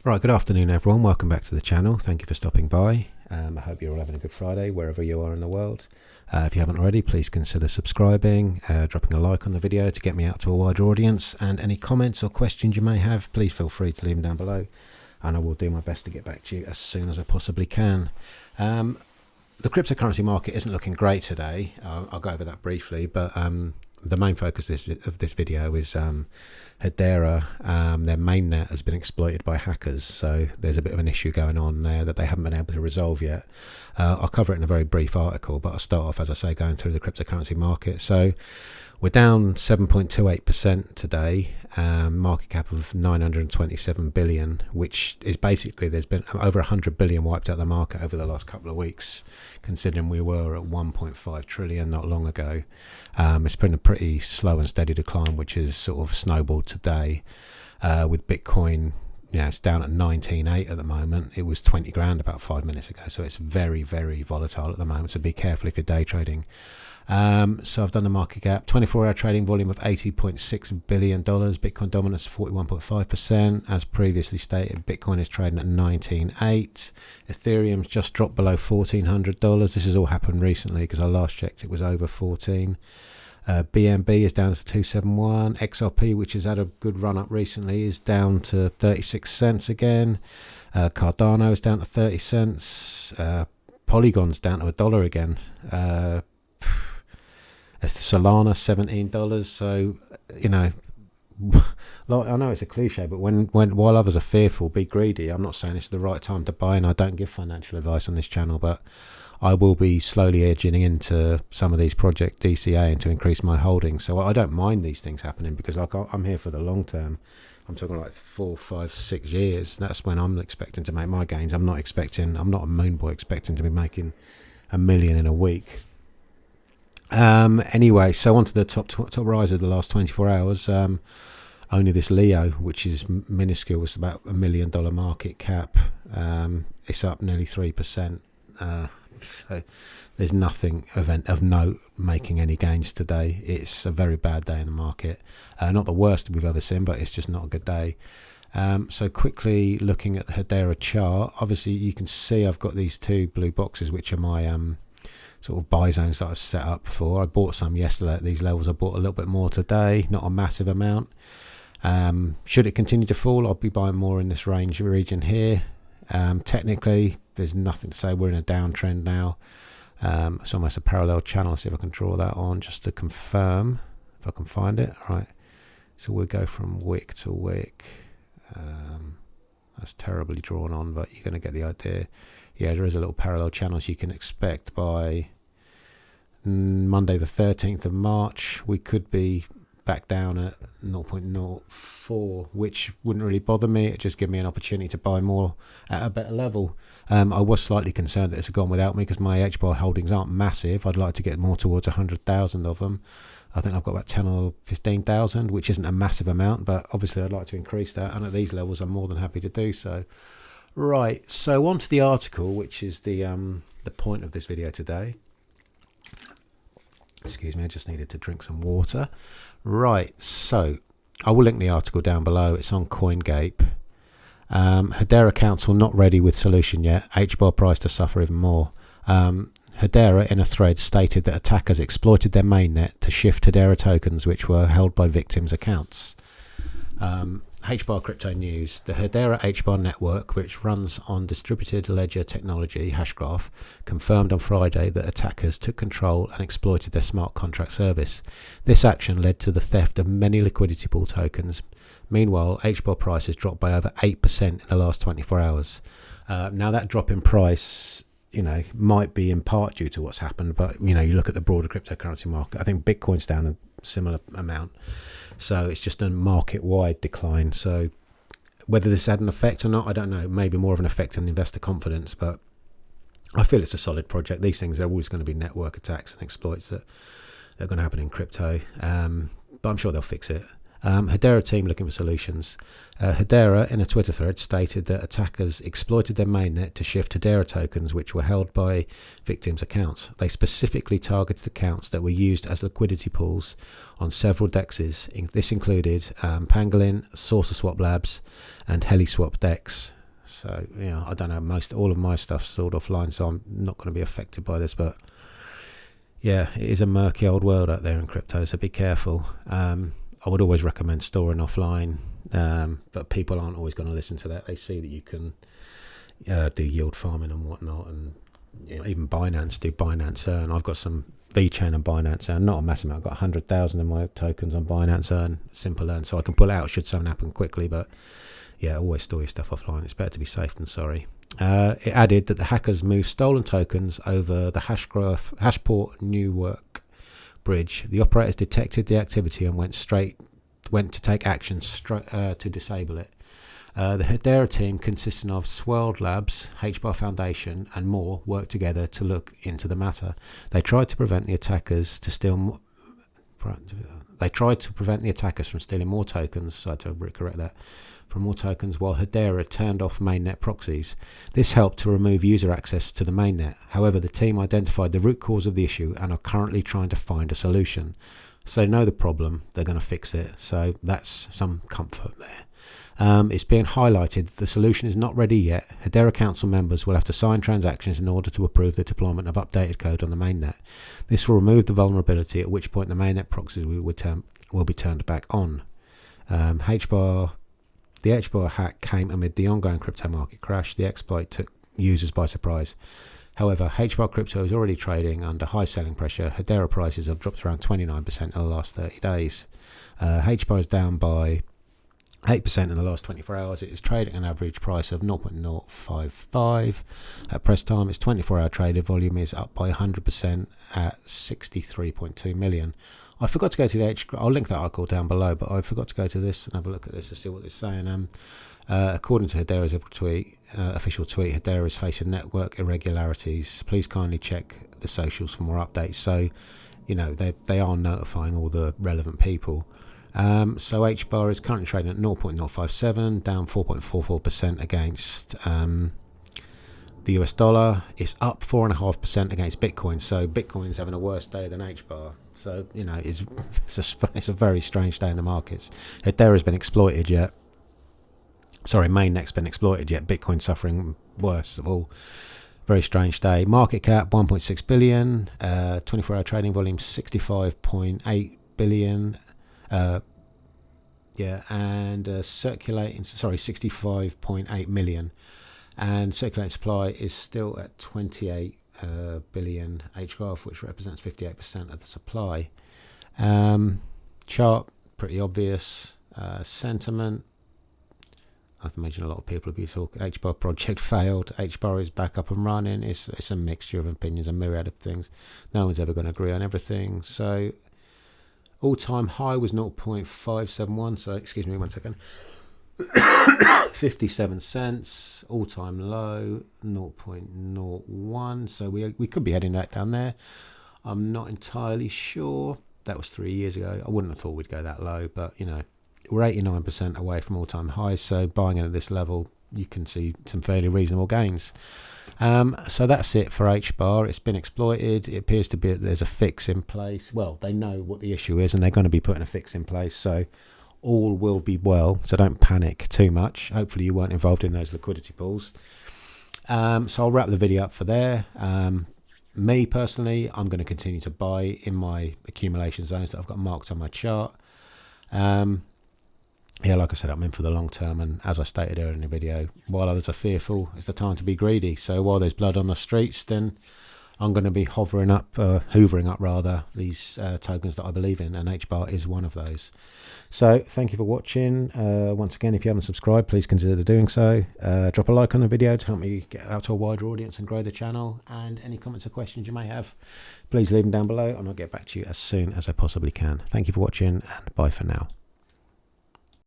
Right, good afternoon everyone, welcome back to the channel. Thank you for stopping by. I hope you're all having a good Friday wherever you are in the world. If you haven't already, please consider subscribing, dropping a like on the video to get me out to a wider audience, and any comments or questions you may have, please feel free to leave them down below and I will do my best to get back to you as soon as I possibly can. The cryptocurrency market isn't looking great today. I'll go over that briefly, but the main focus of this video is Hedera. Their mainnet has been exploited by hackers, so there's a bit of an issue going on there that they haven't been able to resolve yet. I'll cover it in a very brief article, but I'll start off, as I say, going through the cryptocurrency market. So we're down 7.28% today, market cap of 927 billion, which is basically, there's been over 100 billion wiped out the market over the last couple of weeks, considering we were at 1.5 trillion not long ago. It's been a pretty slow and steady decline, which has sort of snowballed today, with Bitcoin, it's down at 19.8 at the moment. It was 20 grand about 5 minutes ago, so it's very, very volatile at the moment, so be careful if you're day trading. So I've done the market cap, 24-hour trading volume of $80.6 billion, Bitcoin dominance 41.5%. As previously stated, Bitcoin is trading at 19.8. Ethereum's just dropped below $1,400. This has all happened recently because I last checked it was over 14. BNB is down to 271. XRP, which has had a good run up recently, is down to 36 cents again. Cardano is down to 30 cents. Polygon's down to $1 again. Solana $17. So like, I know it's a cliche, but while others are fearful, be greedy. I'm not saying it's the right time to buy, and I don't give financial advice on this channel, but I will be slowly edging into some of these project DCA and to increase my holdings. So I don't mind these things happening because I'm here for the long term. I'm talking like 4, 5, 6 years. That's when I'm expecting to make my gains. I'm not a moon boy expecting to be making $1 million in a week. Anyway, so on to the top rise of the last 24 hours. Only this Leo, which is minuscule, it's about $1 million market cap. It's up nearly 3%. So there's nothing of note making any gains today. It's a very bad day in the market. Not the worst we've ever seen, but it's just not a good day. So quickly looking at the Hedera chart, obviously you can see I've got these two blue boxes, which are my sort of buy zones that I've set up for. I bought some yesterday at these levels. I bought a little bit more today, not a massive amount. Should it continue to fall, I'll be buying more in this region here. Technically, there's nothing to say. We're in a downtrend now. It's almost a parallel channel. Let's see if I can draw that on just to confirm, if I can find it. All right. So we'll go from wick to wick. That's terribly drawn on, but you're going to get the idea. Yeah, there is a little parallel channel, so you can expect by Monday the 13th of March, we could be back down at 0.04, which wouldn't really bother me. It just give me an opportunity to buy more at a better level. I was slightly concerned that it's gone without me because my Hbar holdings aren't massive. I'd like to get more towards 100,000 of them. I think I've got about 10 or 15,000, which isn't a massive amount, but obviously I'd like to increase that, and at these levels I'm more than happy to do so. Right, so on to the article, which is the point of this video today. Excuse me, I just needed to drink some water. Right, so I will link the article down below. It's on CoinGape. Hedera Council not ready with solution yet. Hbar price to suffer even more. Hedera in a thread stated that attackers exploited their mainnet to shift Hedera tokens which were held by victims' accounts. Hbar Crypto News. The Hedera Hbar network, which runs on distributed ledger technology, Hashgraph, confirmed on Friday that attackers took control and exploited their smart contract service. This action led to the theft of many liquidity pool tokens. Meanwhile, Hbar price has dropped by over 8% in the last 24 hours. Now that drop in price, might be in part due to what's happened, but you look at the broader cryptocurrency market. I think Bitcoin's down a similar amount. So it's just a market-wide decline. So whether this had an effect or not, I don't know. Maybe more of an effect on investor confidence, but I feel it's a solid project. These things are always going to be network attacks and exploits that are going to happen in crypto. But I'm sure they'll fix it. Hedera team looking for solutions. Hedera, in a Twitter thread, stated that attackers exploited their mainnet to shift Hedera tokens which were held by victims' accounts. They specifically targeted accounts that were used as liquidity pools on several dexes. This included Pangolin, SaucerSwap Labs, and HeliSwap DEX. So, I don't know, all of my stuff's stored offline, so I'm not going to be affected by this, but yeah, it is a murky old world out there in crypto, so be careful. I would always recommend storing offline, but people aren't always going to listen to that. They see that you can do yield farming and whatnot, and even Binance do Binance Earn. I've got some VChain and Binance Earn, not a massive amount. I've got 100,000 of my tokens on Binance Earn, Simple Earn, so I can pull out should something happen quickly, but yeah, always store your stuff offline. It's better to be safe than sorry. It added that the hackers moved stolen tokens over the Hashport Newark bridge. The operators detected the activity and went to take action to disable it. The Hedera team, consisting of Swirled Labs, Hbar Foundation, and more, worked together to look into the matter. They tried to prevent the attackers from stealing more tokens. So I had to correct that. From more tokens, while Hedera turned off mainnet proxies. This helped to remove user access to the mainnet. However, the team identified the root cause of the issue and are currently trying to find a solution. So they know the problem, they're going to fix it. So that's some comfort there. It's being highlighted the solution is not ready yet. Hedera Council members will have to sign transactions in order to approve the deployment of updated code on the mainnet. This will remove the vulnerability, at which point the mainnet proxies will be turned back on. The Hbar hack came amid the ongoing crypto market crash. The exploit took users by surprise. However, Hbar crypto is already trading under high selling pressure. Hedera prices have dropped around 29% in the last 30 days. Hbar is down by 8% in the last 24 hours. It is trading an average price of 0.055. At press time, its 24-hour traded volume is up by 100% at 63.2 million. I forgot to go to the I'll link that article down below, but I forgot to go to this and have a look at this to see what it's saying. According to Hedera's official tweet, Hedera is facing network irregularities. Please kindly check the socials for more updates. So, they are notifying all the relevant people. So Hbar is currently trading at 0.057, down 4.44% against the US dollar. It's up 4.5% against Bitcoin. So Bitcoin's having a worse day than Hbar. So, it's a very strange day in the markets. Hedera's been exploited yet. Sorry, mainnet's been exploited yet. Bitcoin suffering worse of all. Very strange day. Market cap 1.6 billion. 24-hour trading volume 65.8 billion. And circulating 65.8 million, and circulating supply is still at 28 billion HGAF, which represents 58% of the supply. Chart pretty obvious. Sentiment, I imagine a lot of people will be talking. Hbar project failed. Hbar is back up and running. It's a mixture of opinions, a myriad of things. No one's ever going to agree on everything. So all-time high was 0.571, so excuse me one second. 57 cents. All-time low 0.01, so we could be heading that down there. I'm not entirely sure. That was 3 years ago. I wouldn't have thought we'd go that low, but we're 89% away from all-time highs, so buying in at this level, you can see some fairly reasonable gains. So that's it for Hbar. It's been exploited. It appears to be there's a fix in place. Well, they know what the issue is and they're going to be putting a fix in place, so all will be well. So don't panic too much. Hopefully you weren't involved in those liquidity pools. So I'll wrap the video up for there. Me personally, I'm going to continue to buy in my accumulation zones that I've got marked on my chart. Like I said, I'm in for the long term, and as I stated earlier in the video, while others are fearful, it's the time to be greedy. So while there's blood on the streets, then I'm going to be hoovering up these tokens that I believe in, and Hbar is one of those. So thank you for watching. Once again, if you haven't subscribed, please consider doing so. Drop a like on the video to help me get out to a wider audience and grow the channel. And any comments or questions you may have, please leave them down below, and I'll get back to you as soon as I possibly can. Thank you for watching, and bye for now.